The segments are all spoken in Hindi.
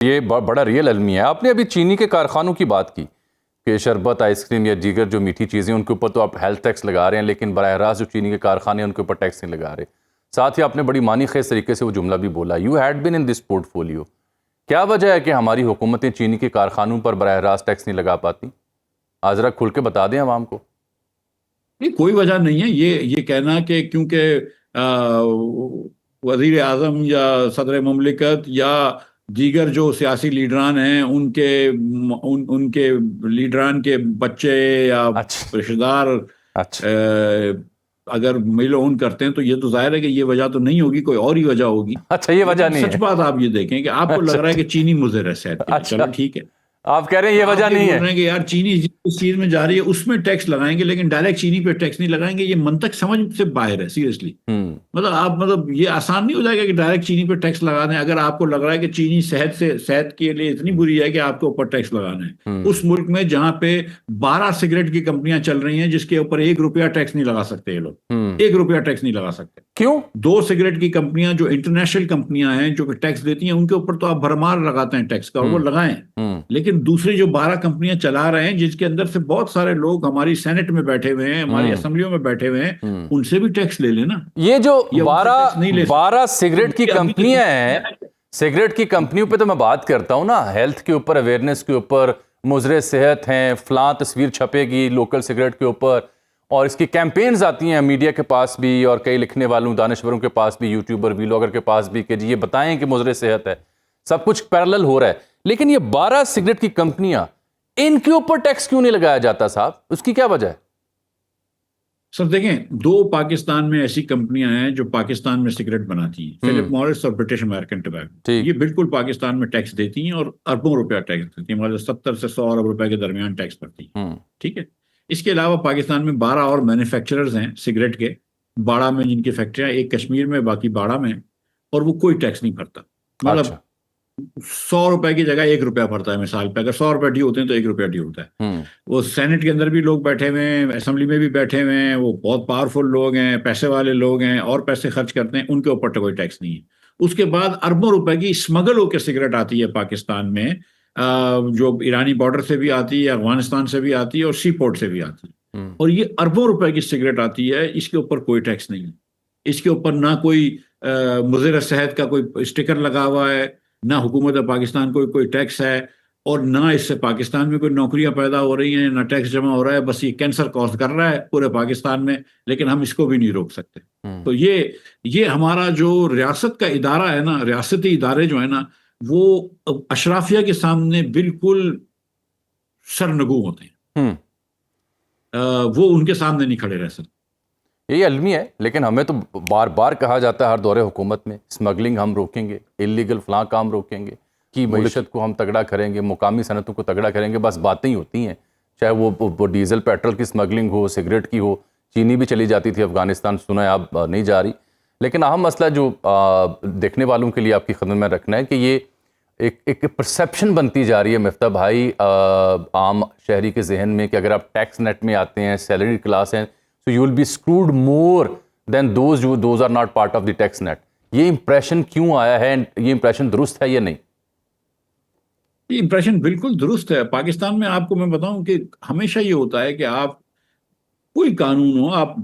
ये बड़ा रियल अलमिया है। आपने अभी चीनी के कारखानों की बात की कि शरबत, आइसक्रीम या दीगर जो मीठी चीज़ें उनके ऊपर तो आप हेल्थ टैक्स लगा रहे हैं, लेकिन बराह रास्त जो चीनी के कारखाने हैं उनके ऊपर टैक्स नहीं लगा रहे। साथ ही आपने बड़ी मानी खेज तरीके से वो जुमला भी बोला, you had been in this portfolio. क्या वजह है कि हमारी हुकूमतें चीनी के कारखानों पर बराह रास्त टैक्स नहीं लगा पाती? आज जरा खुल के बता दें आवाम को। नहीं, कोई वजह नहीं है ये कहना कि क्योंकि वजीर आजम या सदर ममलिकत या दीगर जो सियासी लीडरान हैं उनके लीडरान के बच्चे या अच्छा रिश्तेदार अच्छा अगर मेल ओन करते हैं तो ये तो जाहिर है कि ये वजह तो नहीं होगी, कोई और ही वजह होगी। अच्छा, ये वजह लेकिन नहीं सच है। बात आप ये देखें कि आपको लग अच्छा रहा है कि चीनी मुज़र है सेहत के लिए, अच्छा, चलो ठीक है। आप कह रहे हैं ये आप वजह ये नहीं बोल है। रहे हैं कि यार चीनी जिस चीज में जा रही है उसमें टैक्स लगाएंगे लेकिन डायरेक्ट चीनी पे टैक्स नहीं लगाएंगे, ये मंतक समझ से बाहर है सीरियसली। हम्म मतलब ये आसान नहीं हो जाएगा कि डायरेक्ट चीनी पे टैक्स लगा दें। अगर आपको लग रहा है कि चीनी सेहत के लिए इतनी बुरी है कि आपके ऊपर टैक्स लगाना है, हम्म उस मुल्क में जहां पे 12 सिगरेट की कंपनियां चल रही हैं जिसके ऊपर 1 रुपया टैक्स नहीं लगा सकते ये लोग, हम्म 1 रुपया टैक्स नहीं लगा सकते। क्यों? 2 सिगरेट की कंपनियां जो इंटरनेशनल कंपनियां हैं जो कि टैक्स देती हैं उनके ऊपर तो आप भरमार लगाते हैं टैक्स का, और वो हम्म लगाएं। हम्म लेकिन दूसरी जो 12 कंपनियां चला रहे हैं जिसके अंदर से बहुत सारे लोग हमारी सेनेट में बैठे हुए हैं, हमारी हम्म असेंबलियों में बैठे हुए हैं, हम्म उनसे भी टैक्स ले लेना। ये जो या उनसे टैक्स नहीं ले सकते 12 सिगरेट की ये अभी तक कंपनियां हैं, सिगरेट की कंपनियों पे तो मैं बात करता हूं ना, हेल्थ के ऊपर, अवेयरनेस के ऊपर, मुजरे सेहत हैं, फलां तस्वीर छपेगी लोकल सिगरेट के ऊपर, और इसकी कैंपेन्स आती हैं मीडिया के पास भी और कई लिखने वालों, दानश्वरों के पास भी, यूट्यूबर व्लॉगर के पास भी, कि जी ये बताएं कि मुजरे सेहत है। सब कुछ पैरेलल हो रहा है, लेकिन ये 12 सिगरेट की कंपनियां, इनके ऊपर टैक्स क्यों नहीं लगाया जाता साहब? उसकी क्या वजह है? सर देखें, 2 पाकिस्तान में ऐसी कंपनियां हैं जो पाकिस्तान में सिगरेट बनाती हैं, फिलिप मॉरिस और ब्रिटिश अमेरिकन टबैको। ठीक। ये बिल्कुल पाकिस्तान में टैक्स देती हैं और अरबों रुपया टैक्स देती हैं, मतलब 70 से 100 अरब रुपए के दरमियान टैक्स भरती हैं। हम्म ठीक है। इसके अलावा पाकिस्तान में 12 और मैन्युफैक्चरर्स हैं सिगरेट के, बाड़ा में जिनकी फैक्ट्रियां, एक कश्मीर में बाकी बाड़ा में, और वो कोई टैक्स नहीं भरता। मतलब अच्छा 100 रुपए की जगह 1 रुपया भरता है मिसाल पे, अगर 100 रुपए ड्यू होते हैं तो 1 रुपया ड्यू होता है। हम्म वो सेनेट के अंदर भी लोग बैठे हुए हैं, असेंबली में भी बैठे हुए हैं, वो बहुत पावरफुल लोग हैं, पैसे वाले लोग हैं और पैसे खर्च करते हैं, उनके ऊपर तो कोई टैक्स नहीं है। उसके बाद अरबों रुपए की स्मगल होकर सिगरेट आती है पाकिस्तान में, जो ईरानी बॉर्डर से भी आती है, अफगानिस्तान से भी आती है और सी पोर्ट से भी आती है। हम्म और ये अरबों रुपए की सिगरेट आती है, इसके ऊपर कोई टैक्स नहीं है। इसके ऊपर ना कोई मुज़र सेहत का कोई स्टिकर लगा हुआ है, ना हुकूमत पाकिस्तान को कोई टैक्स है, और ना इससे पाकिस्तान में कोई नौकरियां पैदा हो रही हैं, ना टैक्स जमा हो रहा है। बस ये कैंसर कॉज कर रहा है पूरे पाकिस्तान में, लेकिन हम इसको भी नहीं रोक सकते। तो ये हमारा जो रियासत का इदारा है ना, रियासती इदारे जो है ना, वो अशराफिया के सामने बिल्कुल सरनगू होते हैं। हम्म वो उनके सामने नहीं खड़े रह सकते। यही अलमी है, लेकिन हमें तो बार बार कहा जाता है हर दौरे हुकूमत में, स्मगलिंग हम रोकेंगे, इलीगल फलां काम रोकेंगे, कि मईशत को हम तगड़ा करेंगे, मुकामी सनतों को तगड़ा करेंगे। बस बातें ही होती हैं, चाहे वो डीजल पेट्रोल की स्मगलिंग हो, सिगरेट की हो, चीनी भी चली जाती थी अफगानिस्तान, सुना है आप नहीं जा रही। लेकिन अहम मसला जो देखने वालों के लिए आपकी खदमत में रखना है कि ये एक परसेप्शन बनती जा रही है मिफ्ता भाई आम शहरी के जहन में, कि अगर आप टैक्स नेट में आते हैं, सैलरी क्लास हैं, so you will be screwed more than those are not part of the tax net। ये इंप्रेशन क्यों आया है? ये इंप्रेशन दुरुस्त है या नहीं? ये इंप्रेशन बिल्कुल दुरुस्त है। पाकिस्तान में आपको मैं बताऊं कि हमेशा ये होता है कि आप कोई कानून हो, आप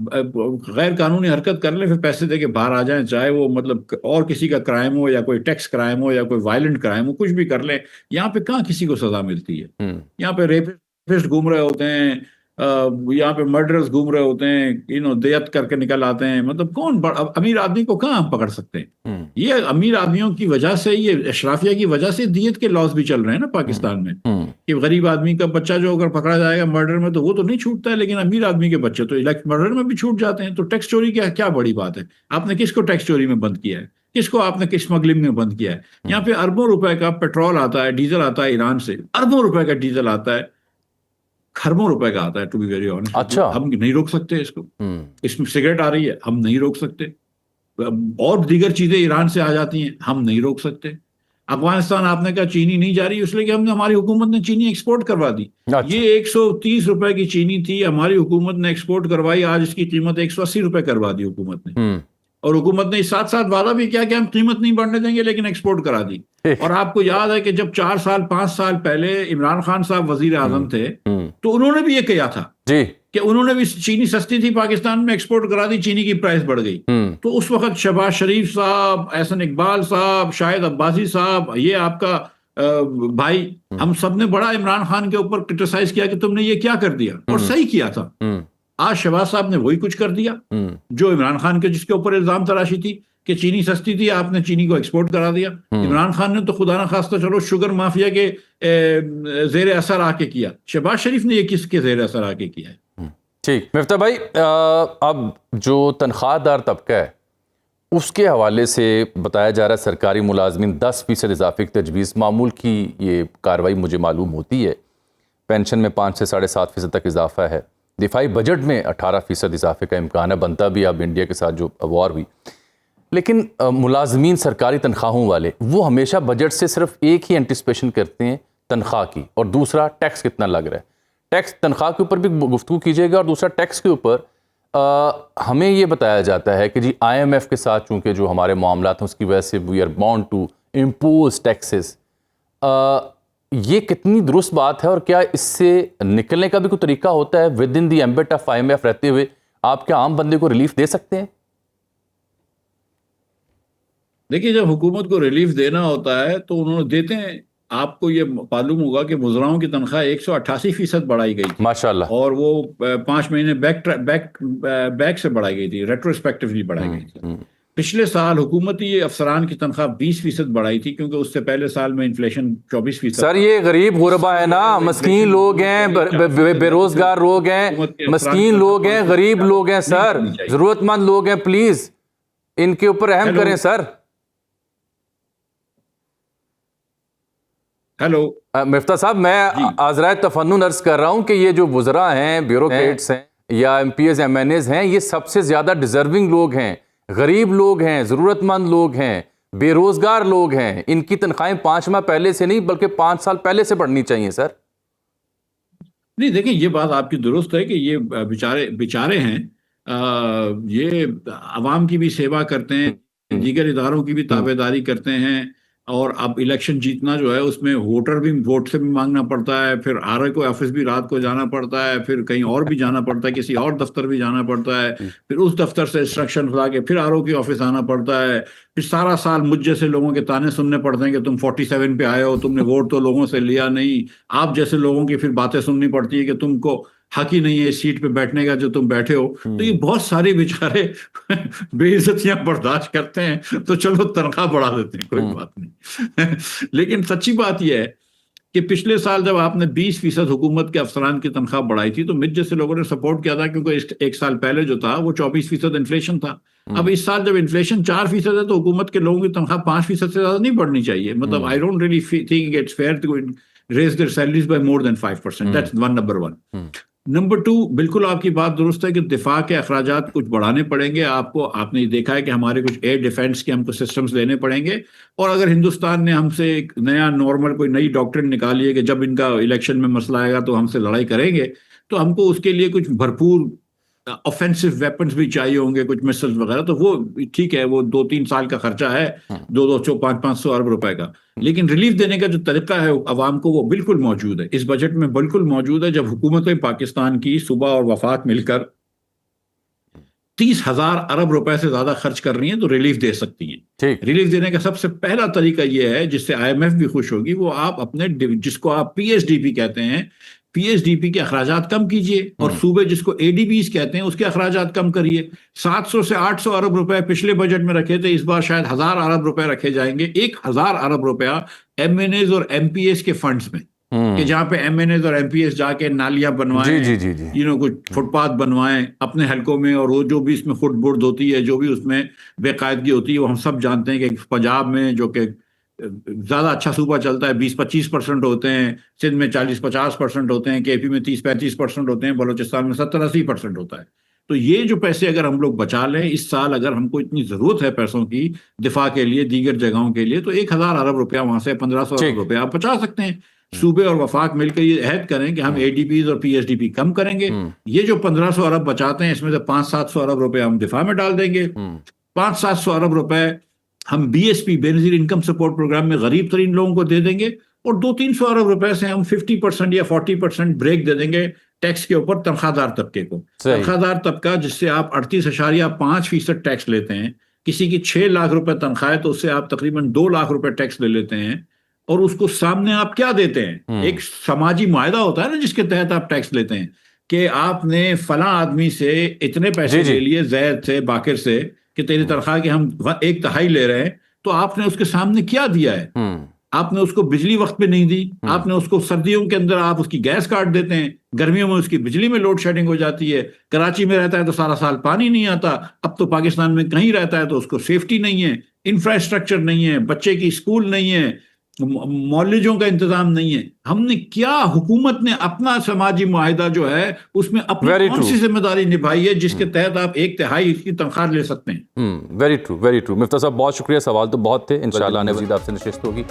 गैर कानूनी हरकत कर ले फिर पैसे दे के बाहर आ जाएं, चाहे वो मतलब और किसी का क्राइम हो या कोई टैक्स क्राइम हो या कोई वायलेंट क्राइम हो, कुछ भी कर ले, यहाँ पे कहाँ किसी को सजा मिलती है। यहाँ पे रेपिस्ट घूम रहे होते हैं, यहाँ पे मर्डरर्स घूम रहे होते हैं, देयत करके निकल आते हैं। मतलब कौन अमीर आदमी को कहाँ हम पकड़ सकते हैं? ये अमीर आदमियों की वजह से, ये अशराफिया की वजह से दियत के लॉस भी चल रहे हैं ना पाकिस्तान में, कि गरीब आदमी का बच्चा जो अगर पकड़ा जाएगा मर्डर में तो वो तो नहीं छूटता है, लेकिन अमीर आदमी के बच्चे तो मर्डर में भी छूट जाते हैं। तो टैक्स चोरी क्या क्या बड़ी बात है? आपने किसको टैक्स चोरी में बंद किया है? किसको आपने किस स्मगलिंग में बंद किया है? यहाँ पे अरबों रुपए का पेट्रोल आता है, डीजल आता है ईरान से, अरबों रुपए का डीजल आता है, खरबों रुपए का आता है, टू बी वेरी ऑनेस्ट। अच्छा हम नहीं रोक सकते इसको। इसमें सिगरेट आ रही है, हम नहीं रोक सकते। और दीगर चीजें ईरान से आ जाती हैं, हम नहीं रोक सकते। अफगानिस्तान आपने कहा चीनी नहीं जा रही, इसलिए कि हमने, हमारी हुकूमत ने चीनी एक्सपोर्ट करवा दी। अच्छा ये 130 रुपए की चीनी थी, हमारी हुकूमत ने एक्सपोर्ट करवाई, आज इसकी कीमत 180 रुपए करवा दी हुकूमत ने। और हुकूमत ने साथ साथ वादा भी किया कि हम कीमत नहीं बढ़ने देंगे, लेकिन एक्सपोर्ट करा दी। ठीक। और आपको याद है कि जब 4 साल 5 साल पहले इमरान खान साहब वजीर आजम थे तो उन्होंने भी ये किया था जी। कि उन्होंने भी, चीनी सस्ती थी पाकिस्तान में, एक्सपोर्ट करा दी, चीनी की प्राइस बढ़ गई। तो उस वक्त शहबाज शरीफ साहब, एहसन इकबाल साहब, शाहिद अब्बासी साहब, ये आपका भाई, हम सब ने बड़ा इमरान खान के ऊपर क्रिटिसाइज किया कि तुमने ये क्या कर दिया, और सही किया था। आज शहबाज साहब ने वही कुछ कर दिया जो इमरान खान के, जिसके ऊपर इल्जाम तराशी थी कि चीनी सस्ती थी, आपने चीनी को एक्सपोर्ट करा दिया। इमरान खान ने तो खुदा ना खास्ता चलो शुगर माफिया के जेर असर आके किया, शहबाज शरीफ ने ये किसके जेर असर आके किया है? ठीक। मिफ्ता भाई, अब जो तनख्वाहदार तबका है उसके हवाले से बताया जा रहा है सरकारी मुलाजमीन 10% इजाफे की तजवीज़, मामूल की ये कार्रवाई मुझे मालूम होती है। पेंशन में 5 से 7.5% तक इजाफा है। दिफाई बजट में 18% इजाफे का इम्कान है, बनता भी अब इंडिया के साथ जो वॉर हुई। लेकिन मुलाजमीन सरकारी तनख्वाहों वाले वो हमेशा बजट से सिर्फ एक ही एंटिसिपेशन करते हैं, तनख्वाह की, और दूसरा टैक्स कितना लग रहा है। टैक्स, तनख्वाह के ऊपर भी गुफ्तगू कीजिएगा, और दूसरा टैक्स के ऊपर हमें ये बताया जाता है कि जी IMF के साथ चूँकि जो हमारे मामलात हैं उसकी वजह से we are bound to impose taxes. ये कितनी दुरुस्त बात है, और क्या इससे निकलने का भी कोई तरीका होता है with in the ambit of IMF रहते हुए? आप क्या आम बंदे को रिलीफ दे सकते हैं? देखिए, जब हुकूमत को रिलीफ देना होता है तो उन्होंने देते हैं। आपको ये मालूम होगा कि मुजराओं की तनख्वाह 188% बढ़ाई गई थी माशाल्लाह। और वो 5 महीने बैक से बढ़ाई गई थी, रेट्रोस्पेक्टिवली बढ़ाई गई थी। पिछले साल हुकूमती अफसरान की तनख्वाह 20% बढ़ाई थी, क्योंकि उससे पहले साल में इन्फ्लेशन 24%। सर ये गरीब गुरबा है ना, मस्कीन लोग हैं, बेरोजगार लोग हैं, मस्कीन लोग हैं, गरीब लोग हैं सर, जरूरतमंद लोग हैं, प्लीज इनके ऊपर रहम करें सर। हेलो मिफ्ता साहब, मैं आज़राए तफन्नुन अर्ज कर रहा हूं कि ये जो वुज़रा हैं, ब्यूरोक्रेट्स हैं या MPs MNAs हैं, ये सबसे ज्यादा डिजर्विंग लोग हैं, गरीब लोग हैं, जरूरतमंद लोग हैं, बेरोजगार लोग हैं। इनकी तनख्वाहें 5 माह पहले से नहीं बल्कि 5 साल पहले से बढ़नी चाहिए सर। नहीं, देखिए, ये बात आपकी दुरुस्त है कि ये बेचारे हैं, ये अवाम की भी सेवा करते हैं, दीगर इदारों की भी ताबेदारी करते हैं, और अब इलेक्शन जीतना जो है उसमें वोट से भी मांगना पड़ता है, फिर RI को ऑफिस भी रात को जाना पड़ता है, फिर कहीं और भी जाना पड़ता है, किसी और दफ्तर भी जाना पड़ता है, फिर उस दफ्तर से इंस्ट्रक्शन ला के फिर RO के ऑफिस आना पड़ता है, फिर सारा साल मुझ जैसे लोगों के ताने सुनने पड़ते हैं कि तुम 47 पे आए हो, तुमने वोट तो लोगों से लिया नहीं। आप जैसे लोगों की फिर बातें सुननी पड़ती है कि तुमको हक ही नहीं है इस सीट पे बैठने का जो तुम बैठे हो। तो ये बहुत सारे बेचारे बेइज्जतियां बर्दाश्त करते हैं, तो चलो तनख्वाह बढ़ा देते हैं, कोई बात नहीं। लेकिन सच्ची बात यह है कि पिछले साल जब आपने 20% हुकूमत के अफसरान की तनख्वाह बढ़ाई थी तो मिर्च जैसे लोगों ने सपोर्ट किया था, क्योंकि एक साल पहले जो था वो 24% इन्फ्लेशन था। अब इस साल जब इन्फ्लेशन 4% है तो हुकूमत के लोगों की तनख्वाह 5% से ज्यादा नहीं बढ़नी चाहिए। मतलब I don't really think it's fair to raise their salaries by more than 5%। That's number 1। Number 2, बिल्कुल आपकी बात दुरुस्त है कि दिफा के अखराजात कुछ बढ़ाने पड़ेंगे आपको। आपने देखा है कि हमारे कुछ एयर डिफेंस के हमको सिस्टम्स लेने पड़ेंगे, और अगर हिंदुस्तान ने हमसे एक नया नॉर्मल कोई नई डॉक्ट्रिन निकाली है कि जब इनका इलेक्शन में मसला आएगा तो हमसे लड़ाई करेंगे, तो हमको उसके लिए कुछ भरपूर ऑफेंसिव वेपन्स भी चाहिए होंगे, कुछ मिसाइल्स वगैरह। तो वो ठीक है, वो 2-3 साल का खर्चा है, 200-500 अरब रुपए का। लेकिन रिलीफ देने का जो तरीका है अवाम को, वो बिल्कुल मौजूद है, इस बजट में बिल्कुल मौजूद है। जब हुकूमत पाकिस्तान की सुबह और वफाक मिलकर 30,000 अरब रुपए से ज्यादा खर्च कर रही हैं तो रिलीफ दे सकती हैं। रिलीफ देने का सबसे पहला तरीका यह है, जिससे IMF भी खुश होगी, वो आप अपने जिसको आप PSDP कहते हैं, PSDP के अखराजात कम कीजिए, और सूबे जिसको ADBs कहते हैं उसके अखराजात कम करिए। 700 से 800 अरब रुपए पिछले बजट में रखे थे, इस बार शायद 1000 अरब रुपए रखे जाएंगे। 1000 अरब रुपया MNAs और MPs के फंड्स में, कि जहां पे MNAs और MPs जाके नालियां बनवाएं, कुछ फुटपाथ बनवाएं अपने हलकों में, और वो जो भी इसमें फुटबोर्ड होती है, जो भी उसमें बेकायदगी होती है, वो हम सब जानते हैं कि पंजाब में जो कि ज्यादा अच्छा सूबा चलता है 20-25% होते हैं, सिंध में 40-50% होते हैं, KP में 30-35% होते हैं, बलोचिस्तान में 70-80% होता है। तो ये जो पैसे अगर हम लोग बचा लें इस साल, अगर हमको इतनी जरूरत है पैसों की दिफा के लिए, दीगर जगहों के लिए, तो 1000 अरब रुपया वहां से 1500 अरब रुपया आप बचा सकते हैं। सूबे और वफाक मिलकर ये अहद करें कि हम ADBs और PSDP कम करेंगे। ये जो 1500 अरब बचाते हैं इसमें से 500-700 अरब रुपए हम दिफा में डाल देंगे, 500-700 अरब रुपए हम BSP Benazir income support programme में गरीब तरीन लोगों को दे देंगे और 200-300 अरब रुपए से हम 50% या 40% ब्रेक दे देंगे टैक्स के ऊपर तनख्वाहदार तबके को। तनख्वाहदार तबका जिससे आप 38.5% टैक्स लेते हैं, किसी की 6 लाख रुपए तनख्वाह है तो उससे आप तकरीबन 2 लाख रुपए टैक्स ले लेते हैं और उसको सामने आप क्या देते हैं, एक समाजी मुआहदा होता है ना जिसके तहत आप टैक्स लेते हैं कि आपने फला आदमी से इतने पैसे ले लिए, जैद से, बाकिर से, कि तेरी तनख्वाह के हम 1/3 ले रहे हैं, तो आपने उसके सामने क्या दिया है? आपने उसको बिजली वक्त पे नहीं दी, आपने उसको सर्दियों के अंदर आप उसकी गैस काट देते हैं, गर्मियों में उसकी बिजली में लोड शेडिंग हो जाती है, कराची में रहता है तो सारा साल पानी नहीं आता, अब तो पाकिस्तान में कहीं रहता है तो उसको सेफ्टी नहीं है, इंफ्रास्ट्रक्चर नहीं है, बच्चे की स्कूल नहीं है, मौलजों का इंतजाम नहीं है। हमने क्या, हुकूमत ने अपना समाजी मुआहिदा जो है उसमें अपनी कौन सी जिम्मेदारी निभाई है जिसके तहत आप 1/3 इसकी तनख्वाह ले सकते हैं? Very true, very true. Miftah साहब बहुत शुक्रिया, सवाल तो बहुत थे, इंशाल्लाह आने वाली आपसे नशिस्त होगी।